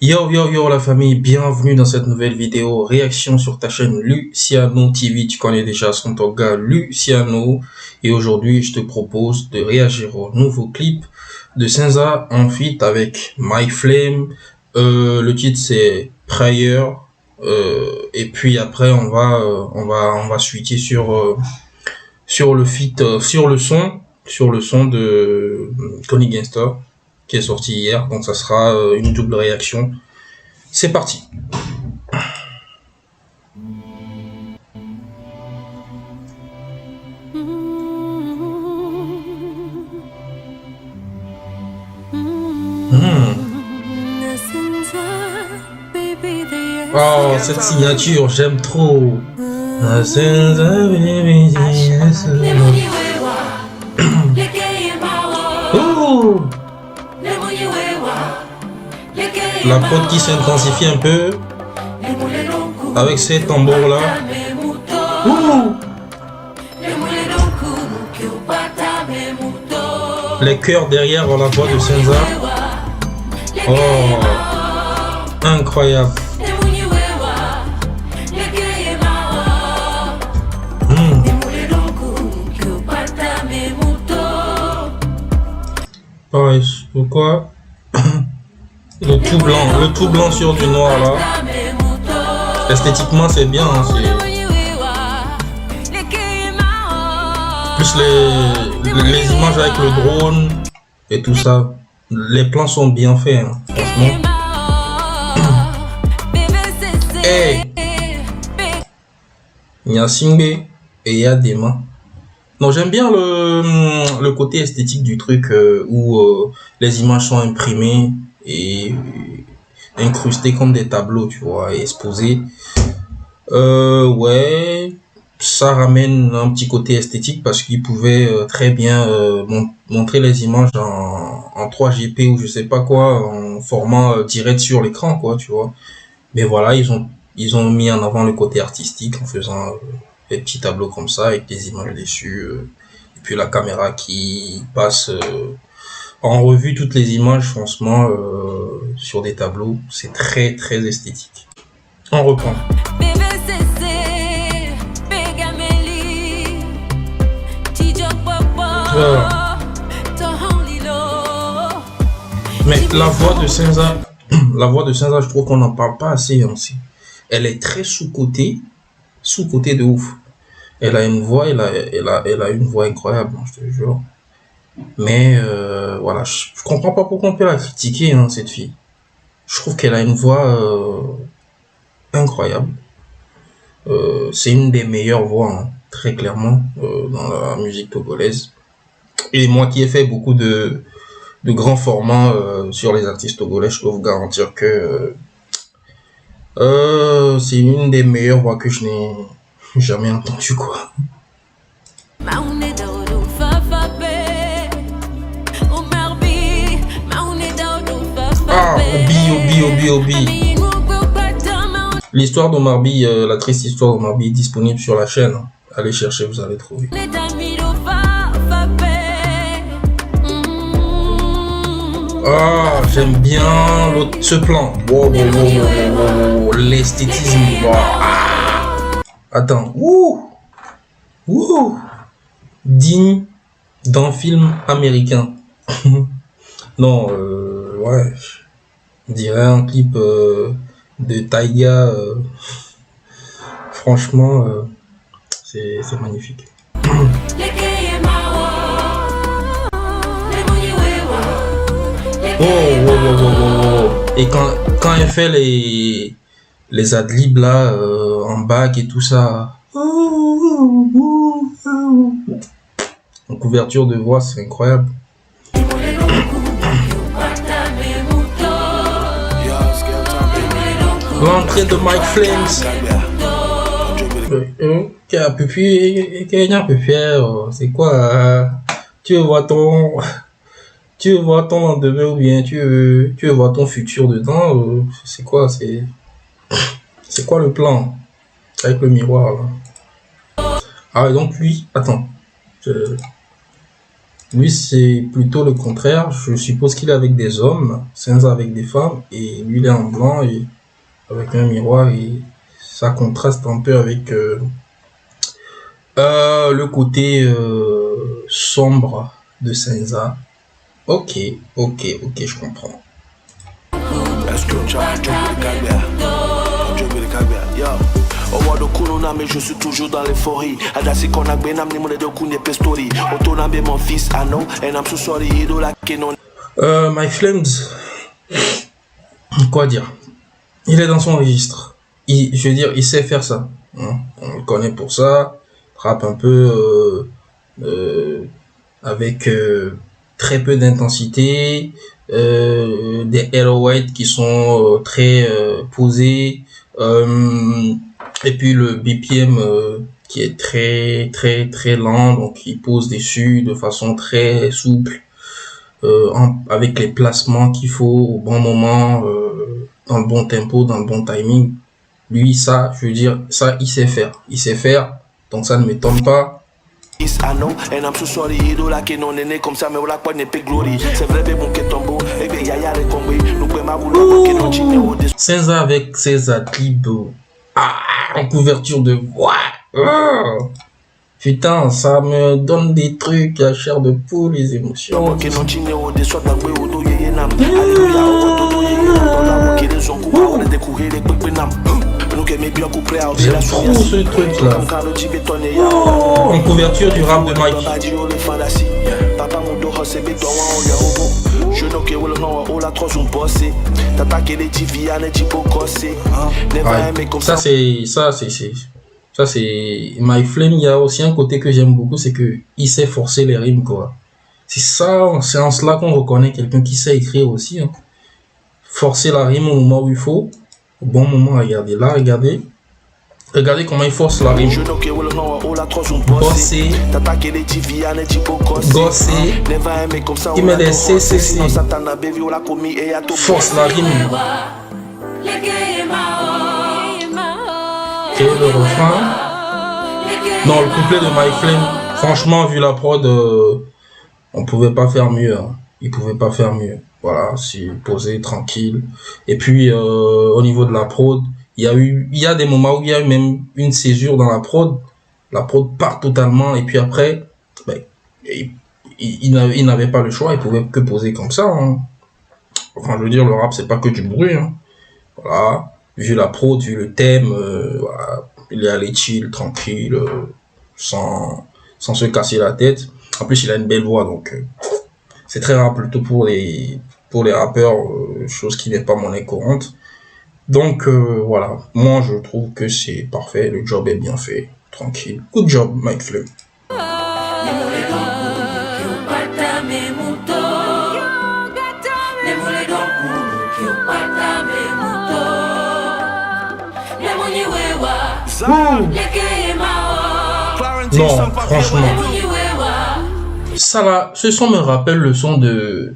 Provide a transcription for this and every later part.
Yo yo yo la famille, bienvenue dans cette nouvelle vidéo réaction sur ta chaîne Luciano TV. Tu connais déjà son ton gars Luciano et aujourd'hui je te propose de réagir au nouveau clip de Senza en feat avec My Flame. Le titre c'est Prayer et puis après on va switcher sur le feat sur le son de Tony Gangster qui est sorti hier, donc ça sera une double réaction. C'est parti. Oh, cette signature, j'aime trop. Oh, la prod qui s'intensifie un peu avec ces tambours là. Les chœurs derrière la voix de Senza. Oh, incroyable. Pareil, pourquoi le tout blanc sur du noir là. Esthétiquement c'est bien, hein, plus les images avec le drone et tout ça. Les plans sont bien faits, hein, franchement. Hey, il y a Singbe et il y a Dema. Non, j'aime bien le côté esthétique du truc où les images sont imprimées et incrustées comme des tableaux, tu vois, et exposées. Ouais, ça ramène un petit côté esthétique parce qu'ils pouvaient très bien montrer les images en 3GP ou je sais pas quoi, en format direct sur l'écran, quoi, tu vois. Mais voilà, ils ont mis en avant le côté artistique en faisant des petits tableaux comme ça avec des images dessus et puis la caméra qui passe en revue toutes les images, franchement, sur des tableaux. C'est très très esthétique. On reprend. Voilà. Mais la voix de Senza, je trouve qu'on n'en parle pas assez, hein. Elle est très sous-cotée de ouf. Elle a une voix, elle a une voix incroyable, hein, je te jure. Mais voilà, je comprends pas pourquoi on peut la critiquer, hein, cette fille. Je trouve qu'elle a une voix incroyable. C'est une des meilleures voix, hein, très clairement, dans la musique togolaise. Et moi qui ai fait beaucoup de grands formats sur les artistes togolais, je peux vous garantir que c'est une des meilleures voix que je n'ai jamais entendues, quoi. Ah, Obi. L'histoire d'Omar By, la triste histoire d'Omar By est disponible sur la chaîne. Allez chercher, vous allez trouver. Ah, j'aime bien ce plan. Wow, l'esthétisme. Wow. Ah. Attends. Digne d'un film américain. Non, ouais. On dirait un clip de Taiga. Franchement, c'est magnifique. Et quand elle fait les adlibs là en bac et tout ça, en couverture de voix, c'est incroyable. L'entrée de Mike Flames. C'est quoi? Tu vois ton lendemain ou bien tu veux voir ton futur dedans? C'est quoi? C'est quoi le plan avec le miroir là? Ah, donc lui, attends. Lui, c'est plutôt le contraire. Je suppose qu'il est avec des hommes, Senza avec des femmes, et lui, il est en blanc et avec un miroir, et ça contraste un peu avec le côté sombre de Senza. Ok, je comprends. Mais je suis toujours dans l'euphorie. Adasi konak benam ni mone de kunye pestori. Autoname mon fils, I know, and I'm so sorry. My Flames, quoi dire? Il est dans son registre. Je veux dire, il sait faire ça. Hein? On le connaît pour ça. Rappe un peu avec très peu d'intensité. Des Hello White qui sont très posés. Et puis le BPM qui est très lent, donc il pose dessus de façon très souple, avec les placements qu'il faut au bon moment, dans le bon tempo, dans le bon timing. Lui, ça, je veux dire, ça, il sait faire, donc ça ne m'étonne pas. Senza avec ses attributs en couverture de voix. Oh. Putain, ça me donne des trucs à chair de poule, les émotions. J'aime trop ce truc là. Oh, en couverture du rap de Mike. Ouais, ça c'est My Flame. Il y a aussi un côté que j'aime beaucoup, c'est que il sait forcer les rimes, quoi. C'est en cela qu'on reconnaît quelqu'un qui sait écrire aussi, hein. Forcer la rime au moment où il faut, au bon moment. Regardez là, regardez comment il force la rime. Gosser, il met des CCC, force la rime. Et le refrain. Non, le couplet de My Flame, franchement, vu la prod, on pouvait pas faire mieux, hein. Il pouvait pas faire mieux. Voilà, c'est posé, tranquille. Et puis, au niveau de la prod, il y a des moments où il y a eu même une césure dans la prod part totalement, et puis après, ben, il n'avait pas le choix, il pouvait que poser comme ça, hein. Enfin, je veux dire, le rap, c'est pas que du bruit, hein. Voilà, vu la prod, vu le thème, voilà, il est allé chill, tranquille, sans se casser la tête. En plus, il a une belle voix, donc c'est très rare plutôt pour les rappeurs, chose qui n'est pas monnaie courante. Donc voilà, moi je trouve que c'est parfait, le job est bien fait, tranquille. Good job, Mike Flame. Non, franchement, ça là, ce son me rappelle le son de,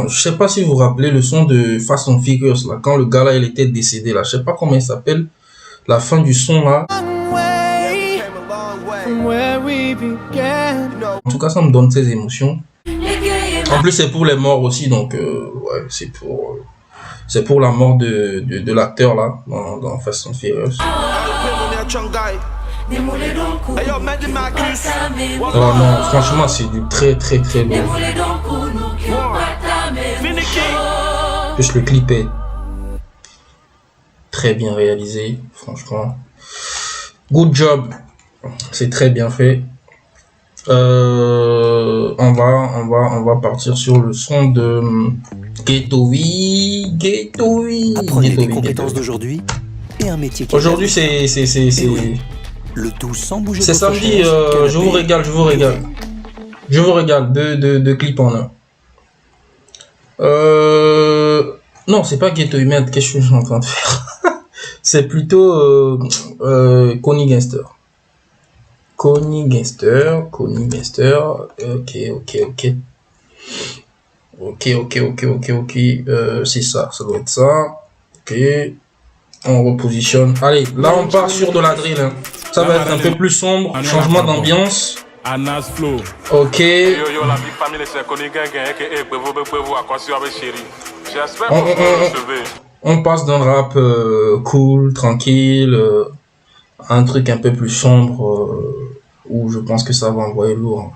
je sais pas si vous vous rappelez le son de Fast and Furious là, quand le gars là il était décédé là, je sais pas comment il s'appelle, la fin du son là. En tout cas, ça me donne ces émotions. En plus, c'est pour les morts aussi, donc ouais, c'est pour la mort de l'acteur là dans Fast and Furious. Oh non, franchement, c'est du très lourd. Plus le clip est très bien réalisé, franchement. Good job, c'est très bien fait. On va partir sur le son de Ghettovi. Apprenez les compétences d'aujourd'hui et un métier qui aujourd'hui c'est le tout sans bouger. C'est samedi, je vous régale. Deux clips en un. Non, c'est pas Ghetto Humain, qu'est-ce que je suis en train de faire? C'est plutôt Connie Gangster. Connie Gangster. Ok. C'est ça doit être ça. Ok. On repositionne. Allez, là on part sur de la drill, hein. Ça va être un peu plus sombre, changement d'ambiance. Anas Flow. Ok. Yo, la big famille, c'est connu gang, et vous, accroché avec chérie. J'espère que vous recevez. On passe d'un rap cool, tranquille, un truc un peu plus sombre, où je pense que ça va envoyer lourd.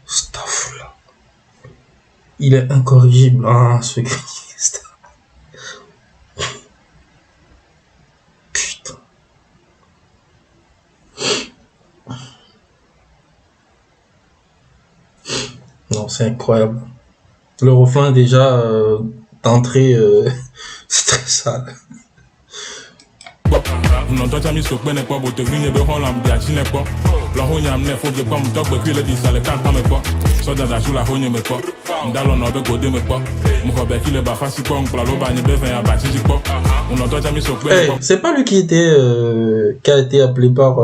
Staff là. Il est incorrigible, hein, ce gars. Putain. Non, c'est incroyable. Le refrain déjà d'entrée, c'est très sale. Hey, c'est pas lui qui a été appelé par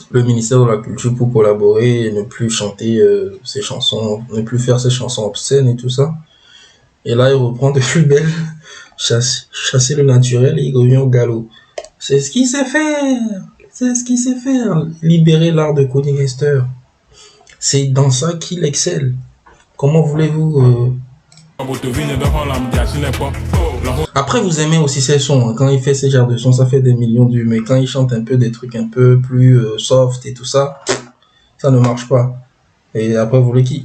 le ministère de la Culture pour collaborer et ne plus chanter ses chansons, ne plus faire ses chansons obscènes et tout ça. Et là, il reprend de plus belle, chasser le naturel et il revient au galop. C'est ce qu'il sait faire. C'est ce qu'il sait faire. Libérer l'art de Kony Gangster. C'est dans ça qu'il excelle. Comment voulez-vous... Après, vous aimez aussi ses sons. Hein. Quand il fait ces genres de sons, ça fait des millions de vues. Mais quand il chante un peu des trucs un peu plus soft et tout ça, ça ne marche pas. Et après, vous voulez qu'il...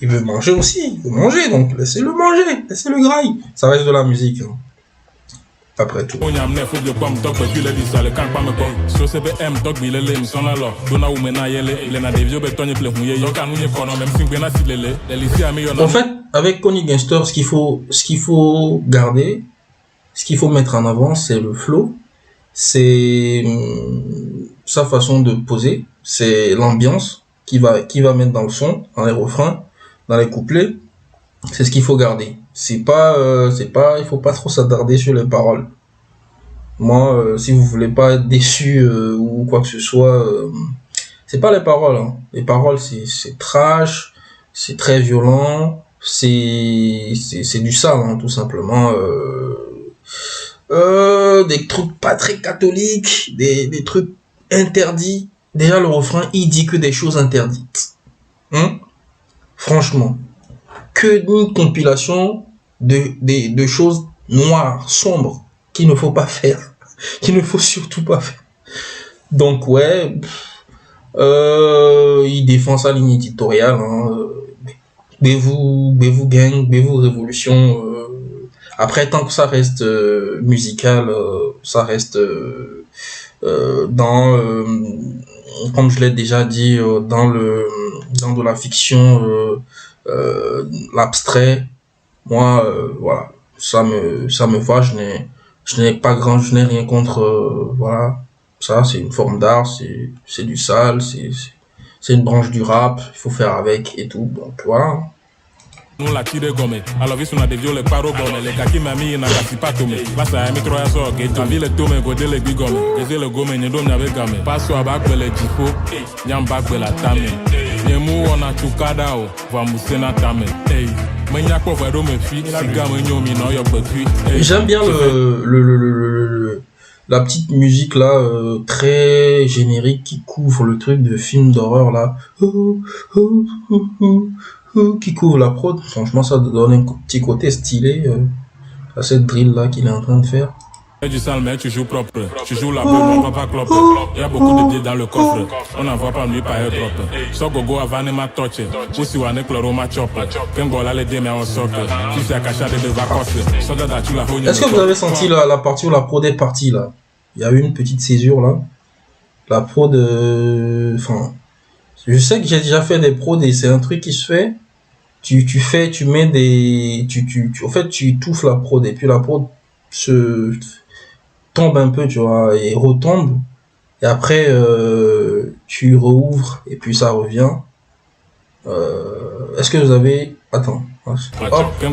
Il veut manger aussi. Il veut manger, donc laissez-le manger. Laissez-le graille. Ça reste de la musique. Hein. Après tout. En fait, avec Kony Gangster, ce qu'il faut garder, ce qu'il faut mettre en avant, c'est le flow, c'est sa façon de poser, c'est l'ambiance qu'il va mettre dans le son, dans les refrains, dans les couplets. C'est ce qu'il faut garder. Il faut pas trop s'attarder sur les paroles. Moi, si vous voulez pas être déçu ou quoi que ce soit, c'est pas les paroles. Hein. Les paroles, c'est trash, c'est très violent, c'est du sale, hein, tout simplement. Des trucs pas très catholiques, des trucs interdits. Déjà, le refrain, il dit que des choses interdites. Hein? Franchement. Que une compilation de choses noires, sombres, qu'il ne faut pas faire, qu'il ne faut surtout pas faire. Donc ouais, il défend sa ligne éditoriale, hein. Bévou gang, Bévou révolution. Après, tant que ça reste musical, ça reste dans, comme je l'ai déjà dit, dans de la fiction. L'abstrait, moi, voilà, ça me va, je n'ai rien contre, voilà, ça c'est une forme d'art, c'est du sale, c'est une branche du rap, il faut faire avec et tout, donc voilà. Nous la tire gomme, alors vu on a des viols paro gomme, les kaki mami na kasi pas tomé. Là ça mi trois so que tu ville tomé godé les gomme, et le gomme ne donne avec gamme. Passe à bac le difo, nyam bac la tame. Nyemu ona tukada o, va musena tame. Hey, menya ko va do me fi, si gamme nyomi no yo bekui. J'aime bien la petite musique là, très générique qui couvre le truc de film d'horreur là. Qui couvre la prod, franchement ça donne un petit côté stylé à cette drill là qu'il est en train de faire. Du sale mais tu joues propre, tu joues la bonne, mon papa clope. Il y a beaucoup de dés dans le coffre, on n'en voit pas lui par airdrop. So gogo avane ma torche, aussi wane chloro ma chop. Kengola les dés mais on sort, tu sais cacher de vacances. Est-ce que vous avez senti la partie où la prod est partie là? Il y a eu une petite césure là. La prod, enfin, je sais que j'ai déjà fait des prods et c'est un truc qui se fait. Tu mets des, en fait, tu étouffes la prod et puis la prod se tombe un peu, tu vois, et retombe. Et après, tu rouvres et puis ça revient. Est-ce que vous avez... Attends. Hop. Que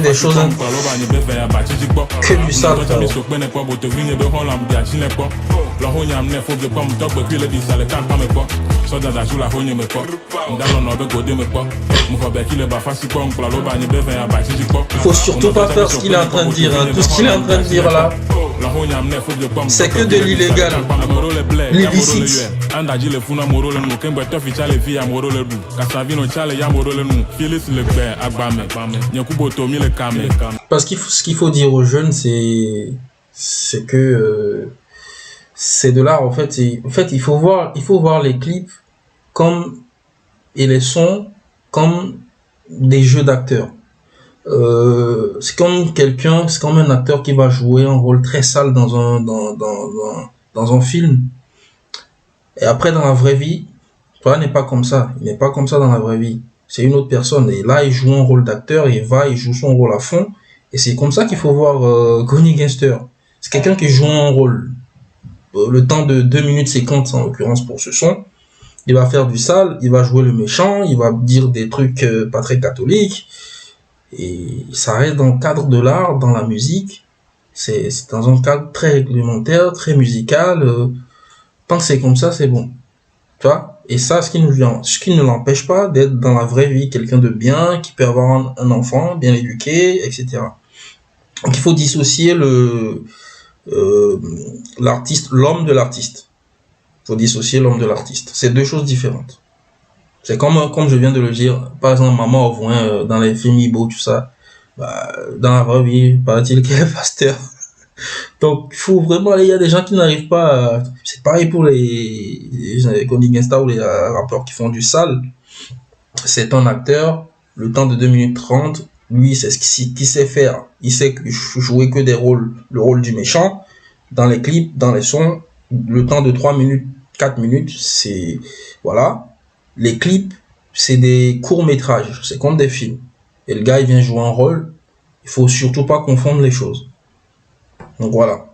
des choses... Que du sale. Il faut surtout pas faire ce qu'il est en train de dire, hein. Tout ce qu'il est en train de dire là, c'est que de l'illégal, l'illicite. Parce ce qu'il faut dire aux jeunes, c'est que c'est de l'art en fait. En fait, il faut voir les clips comme et les sons comme des jeux d'acteurs. C'est comme un acteur qui va jouer un rôle très sale dans un film. Et après, dans la vraie vie, toi, n'est pas comme ça. Il n'est pas comme ça dans la vraie vie. C'est une autre personne. Et là, il joue un rôle d'acteur, il joue son rôle à fond. Et c'est comme ça qu'il faut voir Kony Gangster. C'est quelqu'un qui joue un rôle. Le temps de 2 minutes 50, en l'occurrence, pour ce son. Il va faire du sale, il va jouer le méchant, il va dire des trucs pas très catholiques. Et ça reste dans le cadre de l'art, dans la musique. C'est dans un cadre très réglementaire, très musical. Tant que c'est comme ça, c'est bon. Tu vois? Et ça, ce qui ne l'empêche pas d'être dans la vraie vie quelqu'un de bien, qui peut avoir un enfant bien éduqué, etc. Donc il faut dissocier l'artiste, l'homme de l'artiste. Il faut dissocier l'homme de l'artiste. C'est deux choses différentes. C'est comme je viens de le dire, par exemple, Maman Ovouin, dans les films Ibo, tout ça, dans la vraie vie, paraît-il qu'elle est pasteur. Donc, il faut vraiment, il y a des gens qui n'arrivent pas c'est pareil pour les Kony Gangsta ou les rappeurs qui font du sale. C'est un acteur, le temps de 2 minutes 30, lui, c'est ce qu'il sait faire. Il sait jouer que le rôle du méchant. Dans les clips, dans les sons, le temps de 3 minutes, 4 minutes, c'est, voilà. Les clips, c'est des courts-métrages, c'est comme des films. Et le gars, il vient jouer un rôle. Il faut surtout pas confondre les choses. Donc voilà.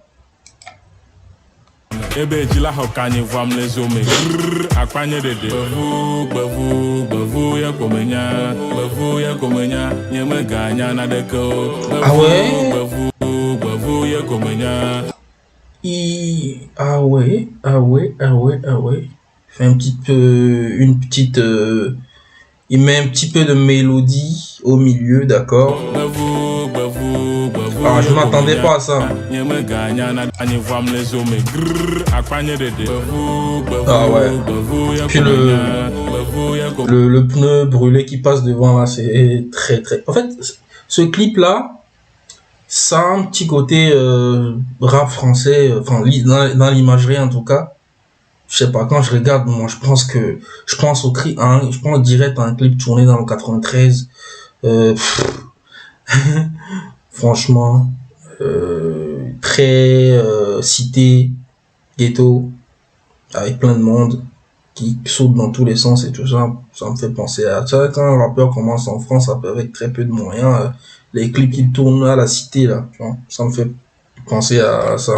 Ah ouais? Ah ouais. Fait il met un petit peu de mélodie au milieu, d'accord. Alors je m'attendais pas à ça. Ah ouais. Puis le pneu brûlé qui passe devant là, c'est très très. En fait, ce clip là, ça a un petit côté rap français, enfin dans l'imagerie en tout cas. Je sais pas, quand je regarde, moi je pense direct à un clip tourné dans le 93. Franchement, très cité, ghetto, avec plein de monde qui saute dans tous les sens et tout ça. Ça me fait penser à ça. Quand un rappeur commence en France avec très peu de moyens, les clips qui tournent à la cité là, tu vois, ça me fait penser à ça.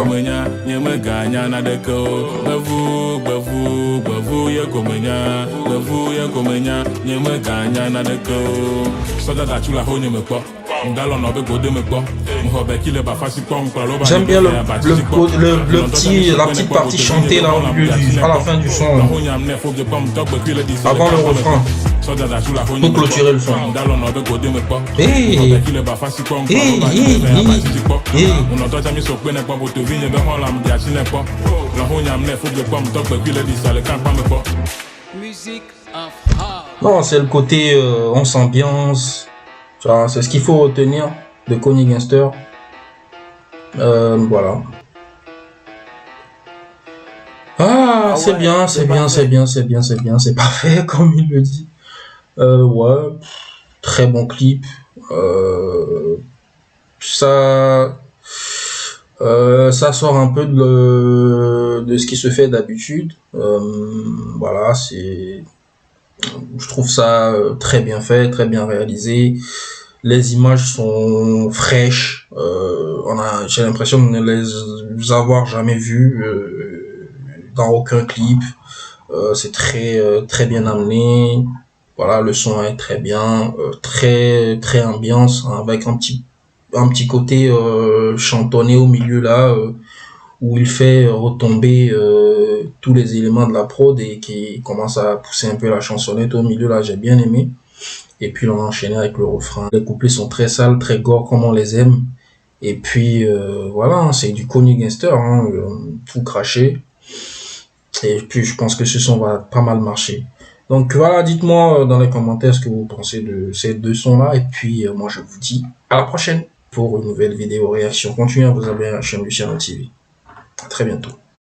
J'aime bien la petite partie chantée là au milieu à la fin du son, avant le refrain, pour clôturer le son. Non, c'est le côté on s'ambiance. C'est ce qu'il faut retenir de Kony Gangster. Voilà. Ah, c'est bien, c'est parfait comme il le dit. Ouais, très bon clip. Ça sort un peu de ce qui se fait d'habitude. Voilà, je trouve ça très bien fait, très bien réalisé. Les images sont fraîches. J'ai l'impression de ne les avoir jamais vues dans aucun clip. C'est très bien amené. Voilà, le son est très bien, très ambiance, hein, avec un petit côté chantonné au milieu là, où il fait retomber tous les éléments de la prod et qui commence à pousser un peu la chansonnette au milieu. Là, j'ai bien aimé. Et puis, on a enchaîné avec le refrain. Les couplets sont très sales, très gore, comme on les aime. Et puis, voilà, hein, c'est du Kanye Gangster, hein, tout craché. Et puis, je pense que ce son va pas mal marcher. Donc, voilà, dites-moi dans les commentaires ce que vous pensez de ces deux sons-là. Et puis, moi, je vous dis à la prochaine pour une nouvelle vidéo réaction. Continuez à vous abonner à la chaîne Luciano TV. À très bientôt.